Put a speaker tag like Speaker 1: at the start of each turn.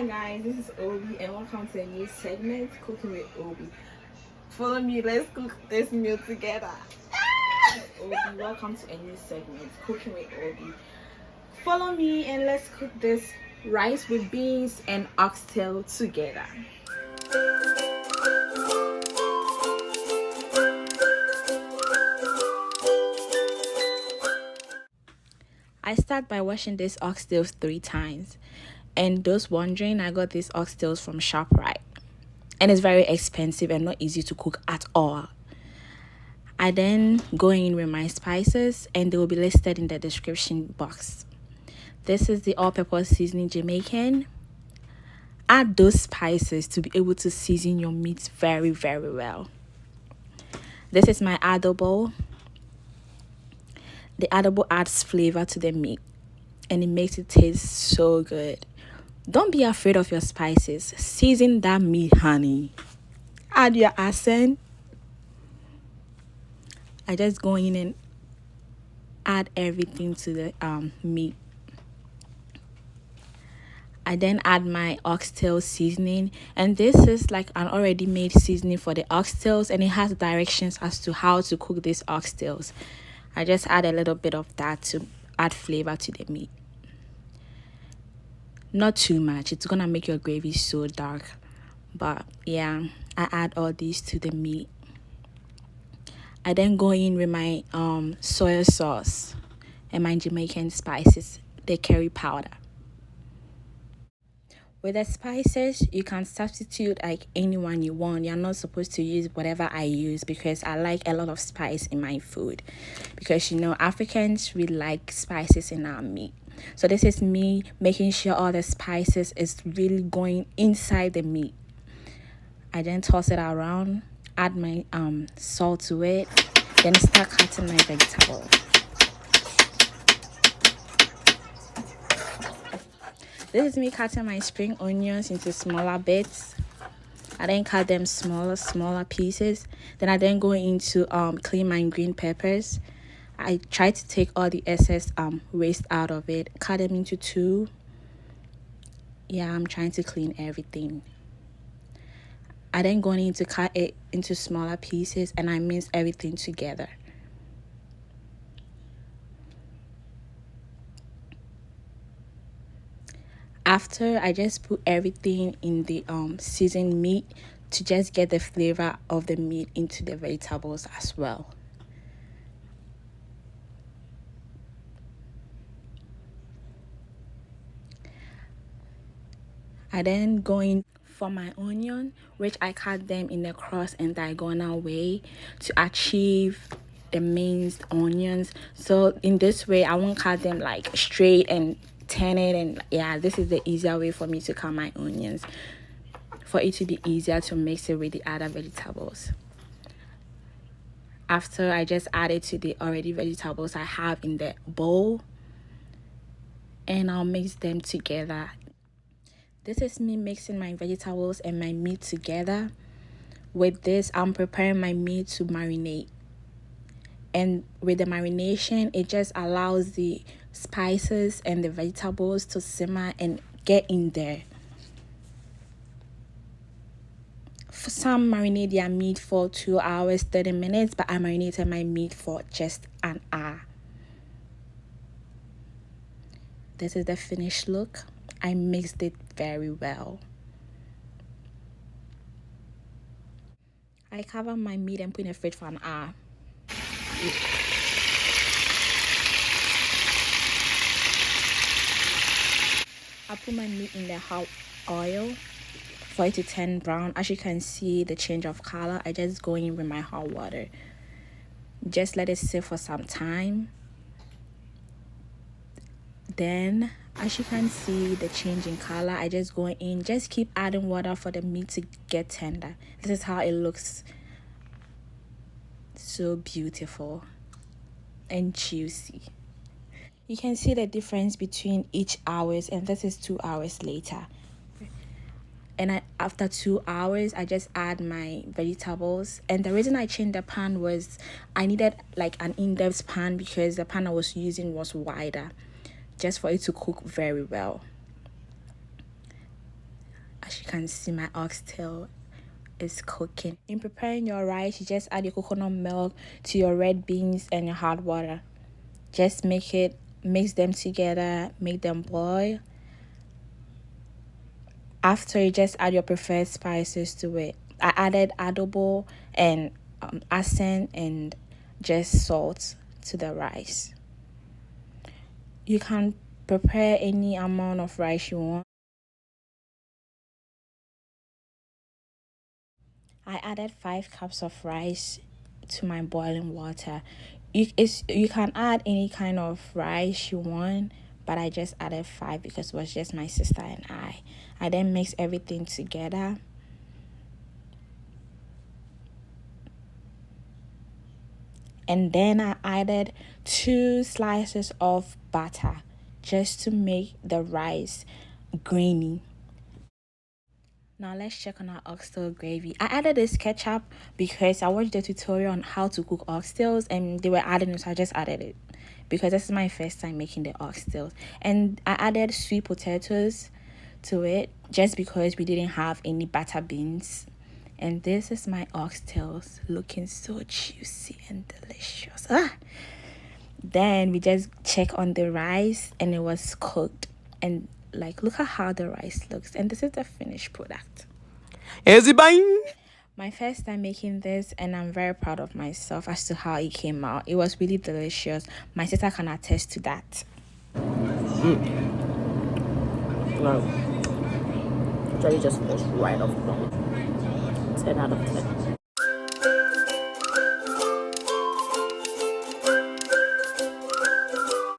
Speaker 1: Hi guys, this is Obi and welcome to a new segment, Cooking with Obi. Follow me, let's cook this meal together. Obi, welcome to a new segment, Cooking with Obi. Follow me and let's cook this rice with beans and oxtail together. I start by washing these oxtails 3 times. And those wondering, I got these oxtails from ShopRite. And it's very expensive and not easy to cook at all. I then go in with my spices and they will be listed in the description box. This is the all-purpose seasoning Jamaican. Add those spices to be able to season your meat very, very well. This is my adobo. The adobo adds flavor to the meat and it makes it taste so good. Don't be afraid of your spices. Season that meat, honey. Add your accent. I just go in and add everything to the meat. I then add my oxtail seasoning, and this is like an already made seasoning for the oxtails, and it has directions as to how to cook these oxtails. I just add a little bit of that to add flavor to the meat. Not too much, it's gonna make your gravy so dark, but yeah, I add all these to the meat. I then go in with my soy sauce and my Jamaican spices, the curry powder. With the spices, you can substitute like anyone you want. You're not supposed to use whatever I use because I like a lot of spice in my food. Because Africans, we like spices in our meat. So this is me making sure all the spices is really going inside the meat. I then toss it around, add my salt to it, then start cutting my vegetables. This is me cutting my spring onions into smaller bits. I then cut them smaller pieces. Then I then go into clean my green peppers. I try to take all the excess waste out of it. Cut them into 2. Yeah, I'm trying to clean everything. I then go in to cut it into smaller pieces and I mix everything together. After, I just put everything in the seasoned meat to just get the flavor of the meat into the vegetables as well. I then go in for my onion, which I cut them in the cross and diagonal way to achieve the minced onions. So in this way, I won't cut them like straight and turn it, and yeah, this is the easier way for me to cut my onions, for it to be easier to mix it with the other vegetables. After, I just add it to the already vegetables I have in the bowl and I'll mix them together. This is me mixing my vegetables and my meat together. With this, I'm preparing my meat to marinate. And with the marination, it just allows the spices and the vegetables to simmer and get in there. For some, marinate their meat for 2 hours, 30 minutes, but I marinated my meat for just an hour. This is the finished look. I mixed it very well. I cover my meat and put in the fridge for an hour. I put my meat in the hot oil for it to turn brown. As you can see the change of color, I just go in with my hot water. Just let it sit for some time. Then, as you can see the change in color, I just go in, just keep adding water for the meat to get tender. This is how it looks. So beautiful and juicy. You can see the difference between each hours, and this is 2 hours later. And after 2 hours, I just add my vegetables. And the reason I changed the pan was I needed like an in-depth pan because the pan I was using was wider, just for it to cook very well. you can see my oxtail is cooking. In preparing your rice, you just add your coconut milk to your red beans and your hot water. Just mix them together, make them boil. After, you just add your preferred spices to it. I added adobo and accent and just salt to the rice. You can prepare any amount of rice you want. I added 5 cups of rice to my boiling water. You can add any kind of rice you want, but I just added 5 because it was just my sister and I. I then mix everything together. And then I added 2 slices of butter just to make the rice grainy. Now let's check on our oxtail gravy. I added this ketchup because I watched the tutorial on how to cook oxtails and they were adding it, so I just added it because this is my first time making the oxtails. And I added sweet potatoes to it just because we didn't have any butter beans. And this is my oxtails looking so juicy and delicious. Then we just check on the rice and it was cooked. And like, look at how the rice looks. And this is the finished product. My first time making this, and I'm very proud of myself as to how it came out. It was really delicious. My sister can attest to that.
Speaker 2: No. Jerry just falls right off the bone. 10 out of 10.